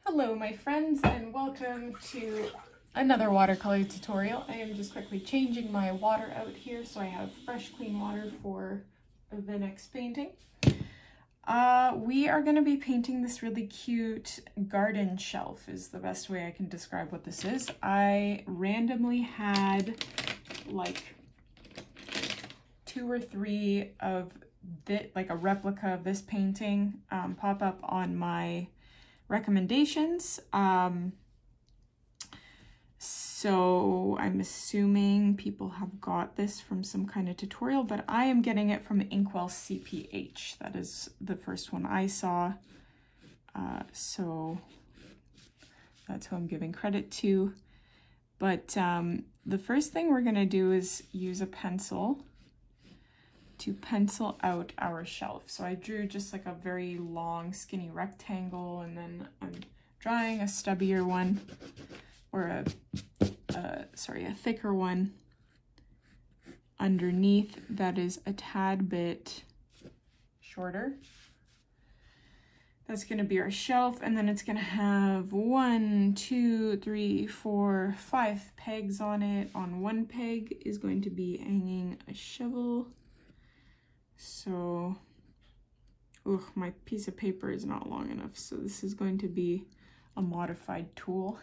Hello my friends and welcome to another watercolor tutorial. I am just quickly changing my water out here so I have fresh clean water for the next painting. We are going to be painting this really cute garden shelf is the best way I can describe what this is. I randomly had like 2 or 3 of this, like a replica of this painting pop up on my recommendations. So I'm assuming people have got this from some kind of tutorial, but I am getting it from Inkwell CPH. That is the first one I saw. So that's who I'm giving credit to. But the first thing we're gonna do is use a pencil to pencil out our shelf. So I drew just like a very long skinny rectangle, and then I'm drawing a stubbier one, or a thicker one underneath that is a tad bit shorter. That's going to be our shelf, and then it's going to have 1, 2, 3, 4, 5 pegs on it. On one peg is going to be hanging a shovel. So, my piece of paper is not long enough, so this is going to be a modified tool,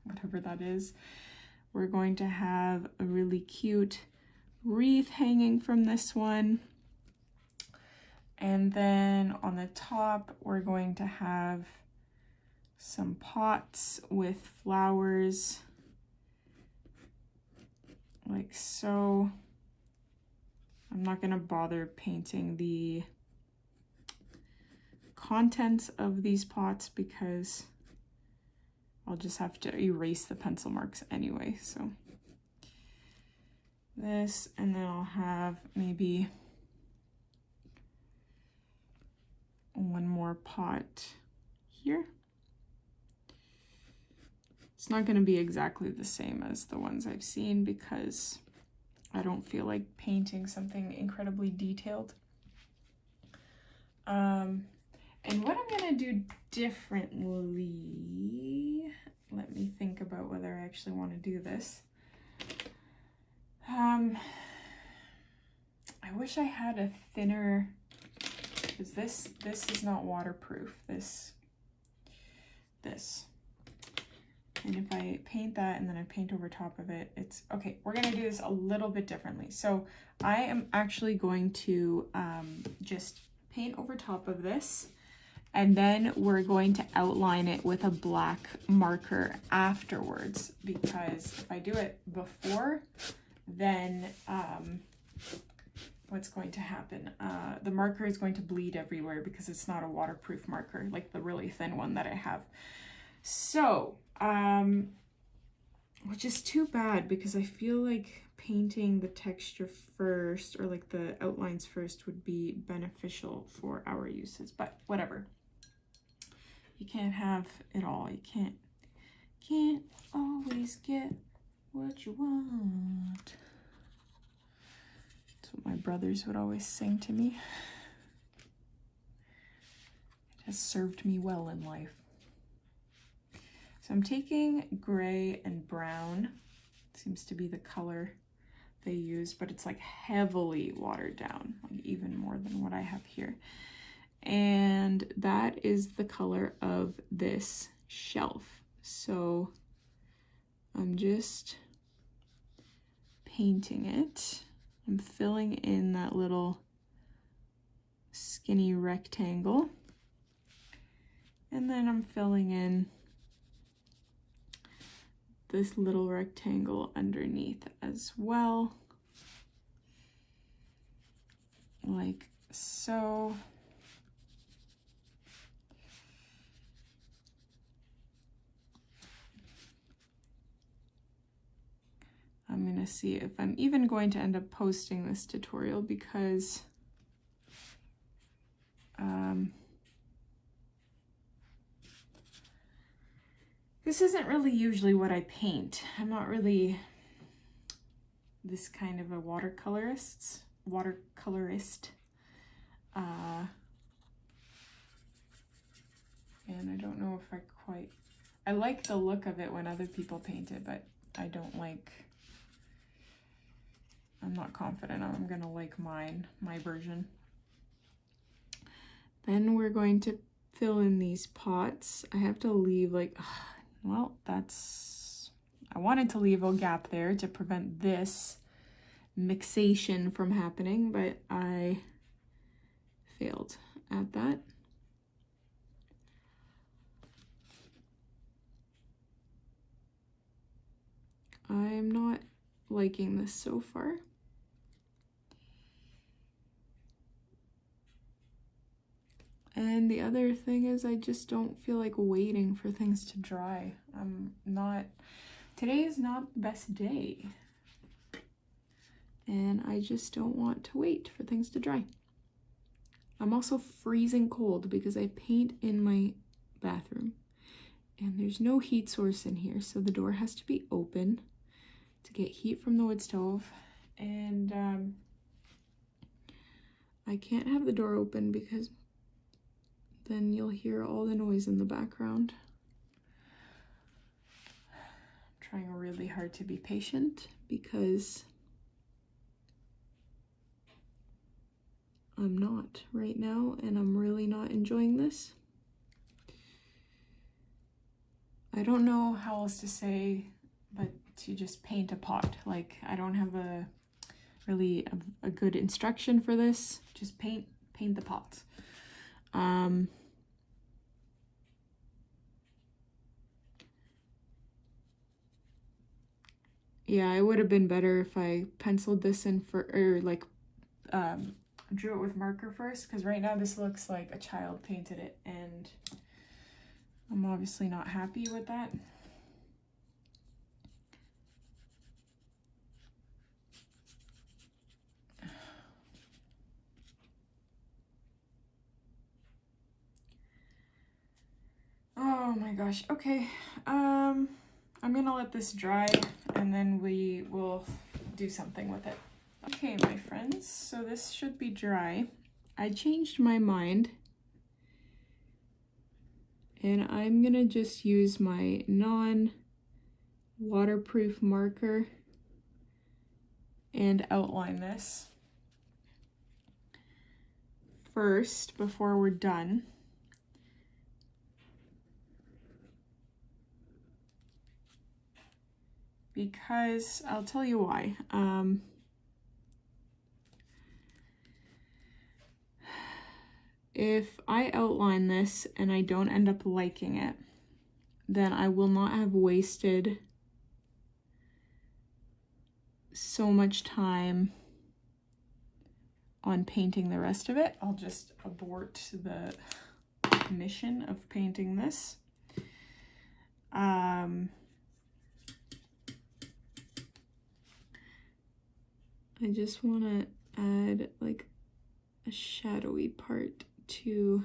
whatever that is. We're going to have a really cute wreath hanging from this one. And then on the top, we're going to have some pots with flowers, like so. I'm not going to bother painting the contents of these pots because I'll just have to erase the pencil marks anyway. So this, and then I'll have maybe one more pot here. It's not going to be exactly the same as the ones I've seen because I don't feel like painting something incredibly detailed. And what I'm gonna do differently, let me think about whether I actually want to do this. I wish I had a thinner, because this is not waterproof, this. And if I paint that and then I paint over top of it, it's okay. We're gonna do this a little bit differently. So I am actually going to just paint over top of this, and then we're going to outline it with a black marker afterwards, because if I do it before, then what's going to happen? The marker is going to bleed everywhere because it's not a waterproof marker, like the really thin one that I have. So, which is too bad because I feel like painting the texture first, or like the outlines first, would be beneficial for our uses, but whatever. You can't have it all. You can't always get what you want. That's what my brothers would always sing to me. It has served me well in life. So I'm taking gray and brown, seems to be the color they use, but it's like heavily watered down, like even more than what I have here. And that is the color of this shelf. So I'm just painting it. I'm filling in that little skinny rectangle. And then I'm filling in this little rectangle underneath as well, like so. I'm gonna see if I'm even going to end up posting this tutorial because this isn't really usually what I paint. I'm not really this kind of a watercolorist. And I don't know if I like the look of it when other people paint it, but I'm not confident I'm gonna like my version. Then we're going to fill in these pots. I have to leave well, I wanted to leave a gap there to prevent this mixation from happening, but I failed at that. I'm not liking this so far. And the other thing is I just don't feel like waiting for things to dry. Today is not the best day. And I just don't want to wait for things to dry. I'm also freezing cold because I paint in my bathroom. And there's no heat source in here, so the door has to be open to get heat from the wood stove. And I can't have the door open because then you'll hear all the noise in the background. I'm trying really hard to be patient because I'm not right now, and I'm really not enjoying this. I don't know how else to say, but to just paint a pot. Like, I don't have a good instruction for this. Just paint the pot. Yeah, it would have been better if I penciled this in drew it with marker first, because right now this looks like a child painted it, and I'm obviously not happy with that. Oh my gosh, okay. I'm gonna let this dry and then we will do something with it. Okay, my friends, so this should be dry. I changed my mind and I'm gonna just use my non-waterproof marker and outline this first before we're done. Because I'll tell you why. If I outline this and I don't end up liking it, then I will not have wasted so much time on painting the rest of it. I'll just abort the mission of painting this. I just want to add like a shadowy part to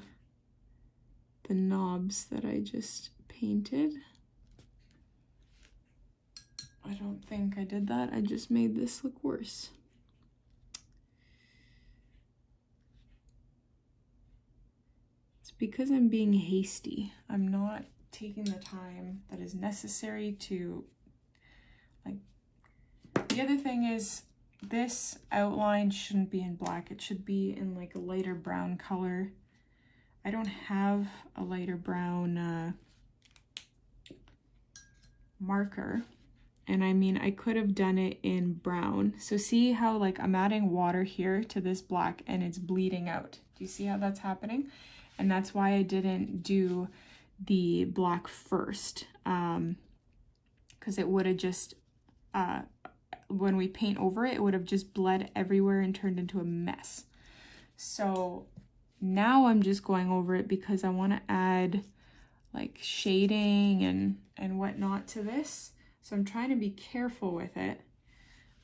the knobs that I just painted. I don't think I did that. I just made this look worse. It's because I'm being hasty. I'm not taking the time that is necessary to, like, the other thing is, this outline shouldn't be in black. It should be in like a lighter brown color. I don't have a lighter brown marker. And I mean, I could have done it in brown. So see how like I'm adding water here to this black and it's bleeding out. Do you see how that's happening? And that's why I didn't do the black first. Because it would have just, when we paint over it, it would have just bled everywhere and turned into a mess. So now I'm just going over it because I want to add like shading and whatnot to this. So I'm trying to be careful with it.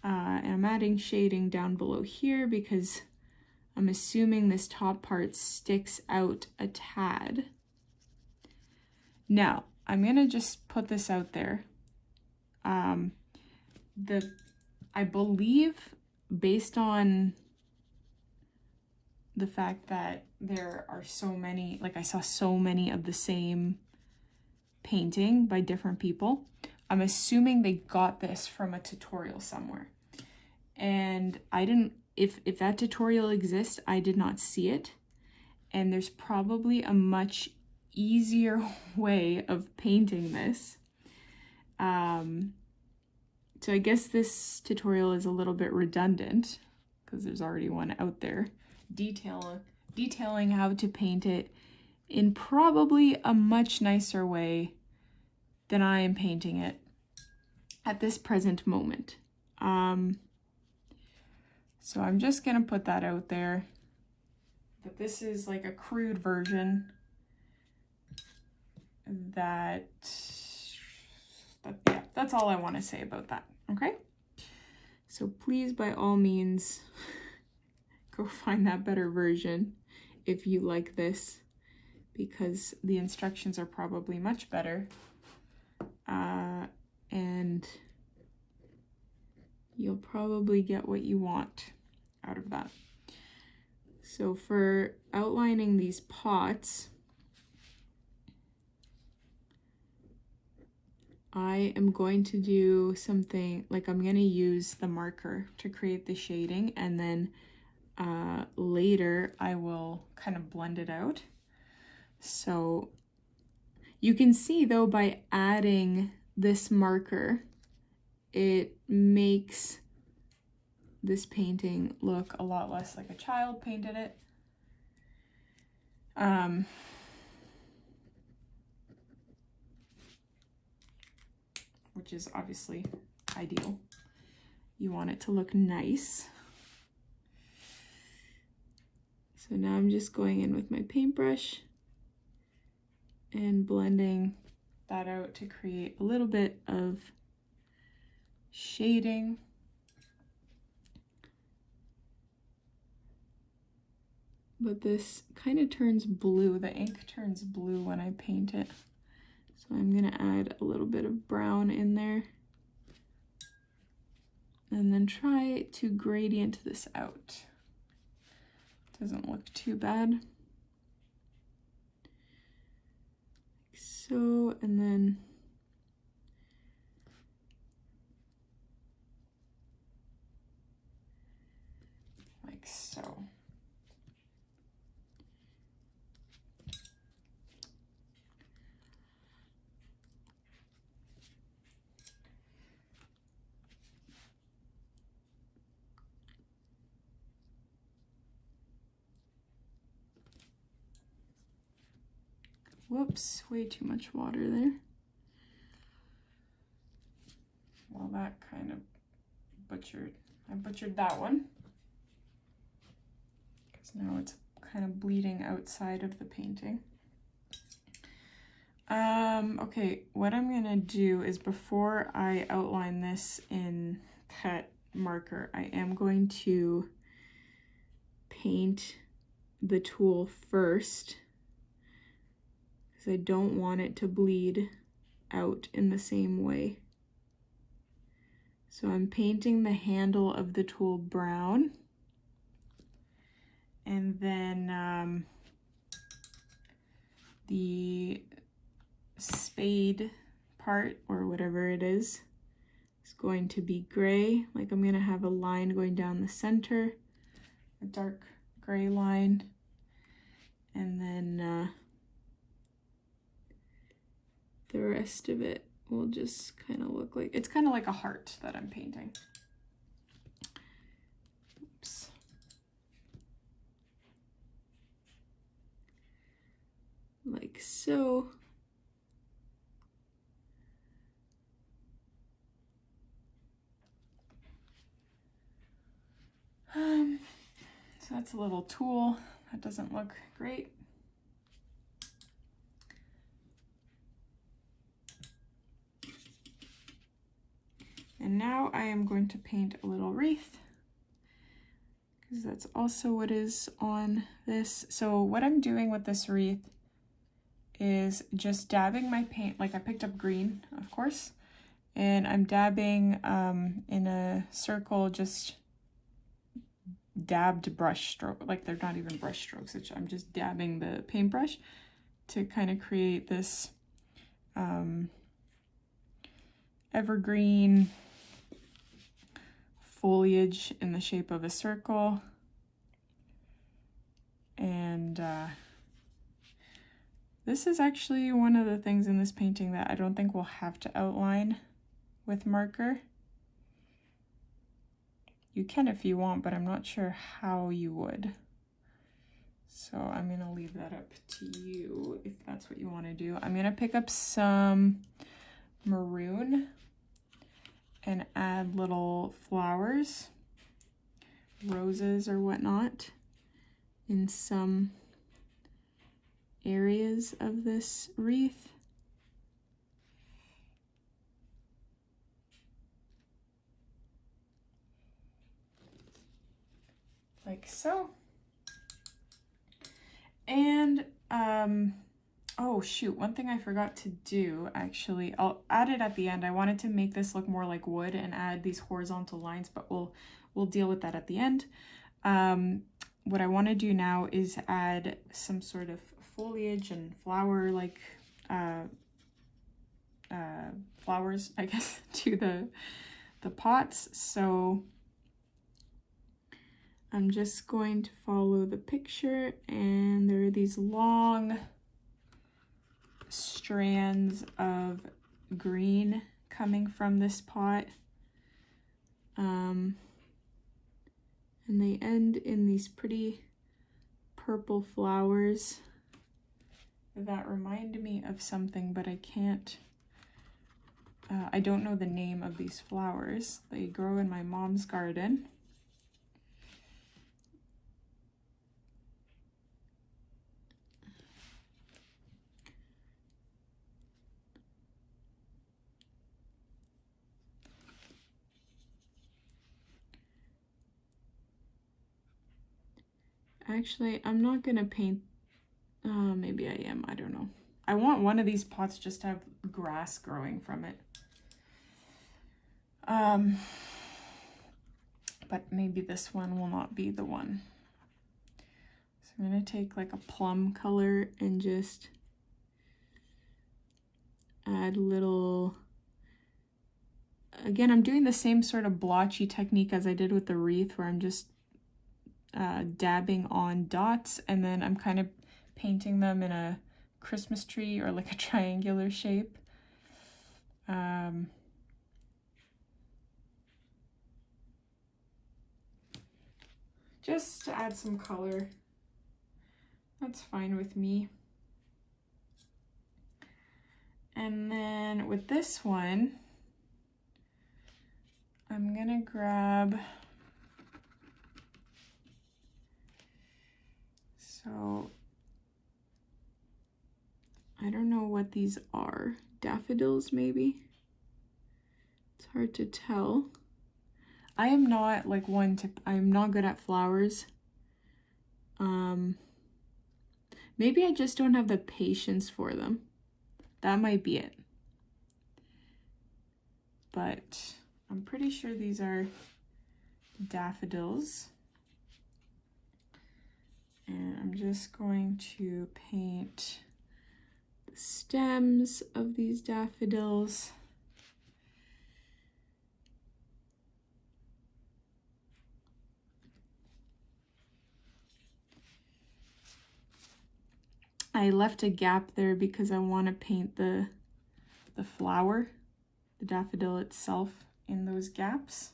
And I'm adding shading down below here because I'm assuming this top part sticks out a tad. Now, I'm gonna just put this out there. I believe, based on the fact that there are so many, like I saw so many of the same painting by different people. I'm assuming they got this from a tutorial somewhere. And I didn't, if that tutorial exists, I did not see it. And there's probably a much easier way of painting this. So I guess this tutorial is a little bit redundant because there's already one out there detailing how to paint it in probably a much nicer way than I am painting it at this present moment. So I'm just gonna put that out there, that this is like a crude version yeah, that's all I want to say about that. Okay, so please, by all means, go find that better version if you like this, because the instructions are probably much better, and you'll probably get what you want out of that. So for outlining these pots, I am going to do something like, I'm going to use the marker to create the shading, and then later I will kind of blend it out. So you can see though, by adding this marker, it makes this painting look a lot less like a child painted it. Which is obviously ideal. You want it to look nice. So now I'm just going in with my paintbrush and blending that out to create a little bit of shading. But this kind of turns blue. The ink turns blue when I paint it. So I'm gonna add a little bit of brown in there and then try to gradient this out. Doesn't look too bad. Like so, and then like so. Whoops, way too much water there. Well, that kind of I butchered that one. Because now it's kind of bleeding outside of the painting. Okay, what I'm gonna do is, before I outline this in that marker, I am going to paint the tool first, because I don't want it to bleed out in the same way. So I'm painting the handle of the tool brown, and then the spade part, or whatever it is going to be gray. Like, I'm gonna have a line going down the center, a dark gray line, and then the rest of it will just kind of look like, it's kind of like a heart that I'm painting. Oops. Like so. So that's a little tool. That doesn't look great. And now I am going to paint a little wreath, because that's also what is on this. So what I'm doing with this wreath is just dabbing my paint, like I picked up green, of course, and I'm dabbing in a circle, just dabbed brush stroke, like they're not even brush strokes, I'm just dabbing the paintbrush to kind of create this evergreen foliage in the shape of a circle. And this is actually one of the things in this painting that I don't think we'll have to outline with marker. You can if you want, but I'm not sure how you would. So I'm gonna leave that up to you if that's what you want to do. I'm gonna pick up some maroon and add little flowers, roses or whatnot, in some areas of this wreath. Like so. And oh shoot, one thing I forgot to do, actually, I'll add it at the end. I wanted to make this look more like wood and add these horizontal lines, but we'll deal with that at the end. What I want to do now is add some sort of foliage and flower, like flowers, I guess, to the pots. So I'm just going to follow the picture, and there are these long strands of green coming from this pot. And they end in these pretty purple flowers that remind me of something, but I can't, I don't know the name of these flowers. They grow in my mom's garden. Actually, I'm not gonna paint, maybe I am, I don't know. I want one of these pots just to have grass growing from it. But maybe this one will not be the one. So I'm gonna take like a plum color and just add little, again, I'm doing the same sort of blotchy technique as I did with the wreath, where I'm just dabbing on dots, and then I'm kind of painting them in a Christmas tree or like a triangular shape. Just to add some color. That's fine with me. And then with this one, I'm gonna grab, so I don't know what these are. Daffodils, maybe? It's hard to tell. I am not like I'm not good at flowers. Maybe I just don't have the patience for them. That might be it. But I'm pretty sure these are daffodils. And I'm just going to paint the stems of these daffodils. I left a gap there because I want to paint the flower, the daffodil itself, in those gaps.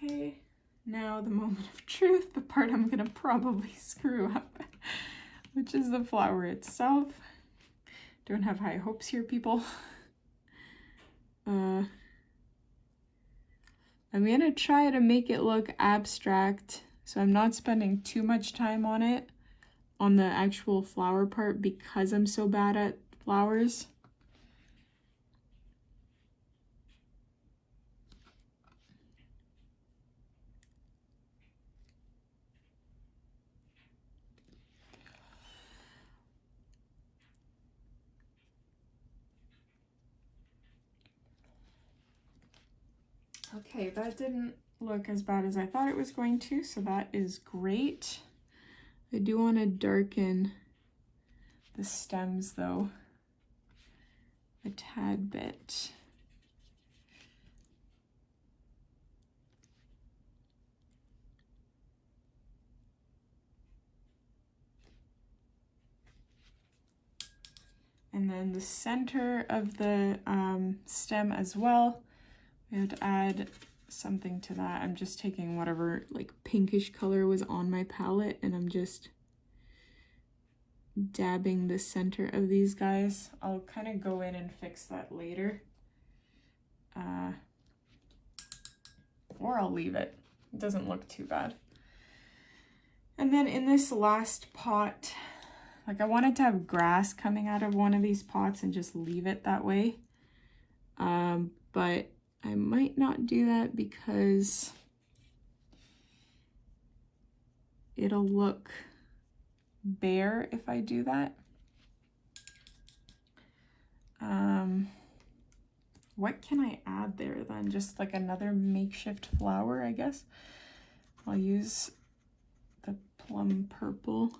Okay, now the moment of truth, the part I'm gonna probably screw up, which is the flower itself. Don't have high hopes here, people. I'm gonna try to make it look abstract, so I'm not spending too much time on it, on the actual flower part, because I'm so bad at flowers. Okay, that didn't look as bad as I thought it was going to, so that is great. I do want to darken the stems though a tad bit. And then the center of the stem as well, we have to add something to that. I'm just taking whatever like pinkish color was on my palette and I'm just dabbing the center of these guys. I'll kind of go in and fix that later. Or I'll leave it. It doesn't look too bad. And then in this last pot, like I wanted to have grass coming out of one of these pots and just leave it that way. But I might not do that because it'll look bare if I do that. What can I add there then? Just like another makeshift flower, I guess. I'll use the plum purple.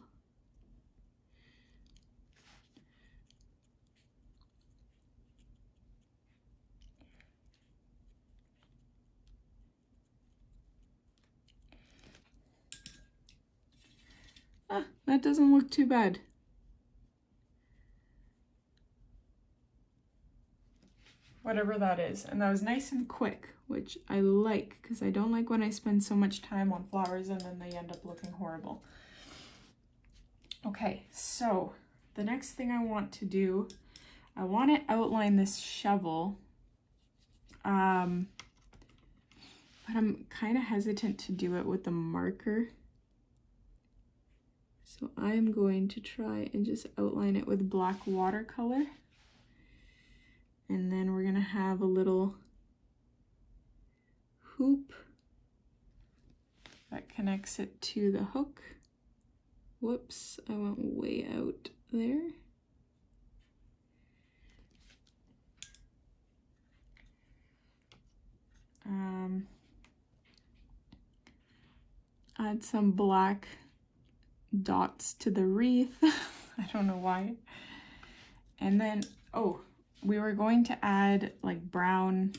Ah, that doesn't look too bad. Whatever that is. And that was nice and quick, which I like because I don't like when I spend so much time on flowers and then they end up looking horrible. Okay, so the next thing I want to do, I want to outline this shovel. But I'm kind of hesitant to do it with a marker. So I'm going to try and just outline it with black watercolor. And then we're gonna have a little hoop that connects it to the hook. Whoops, I went way out there. Add some black dots to the wreath. I don't know why. And then, oh, we were going to add like brown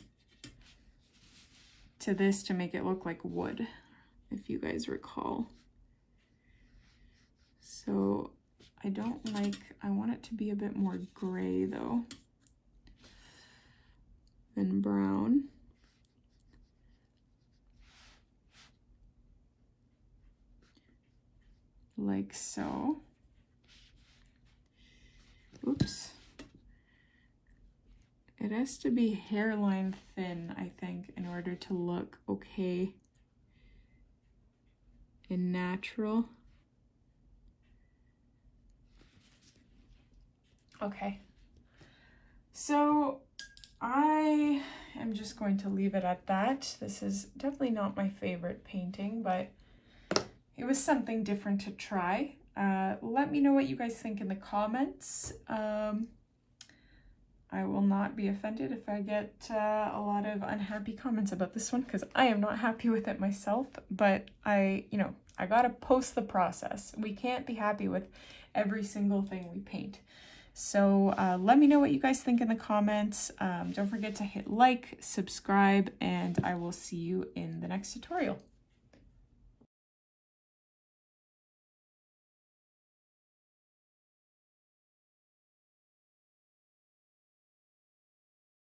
to this to make it look like wood, if you guys recall. So I want it to be a bit more gray though than brown. Like so. Oops. It has to be hairline thin, I think, in order to look okay and natural. Okay. So I am just going to leave it at that. This is definitely not my favorite painting, but it was something different to try. Let me know what you guys think in the comments. I will not be offended if I get a lot of unhappy comments about this one because I am not happy with it myself, but I gotta post the process. We can't be happy with every single thing we paint. So let me know what you guys think in the comments. Don't forget to hit like, subscribe, and I will see you in the next tutorial.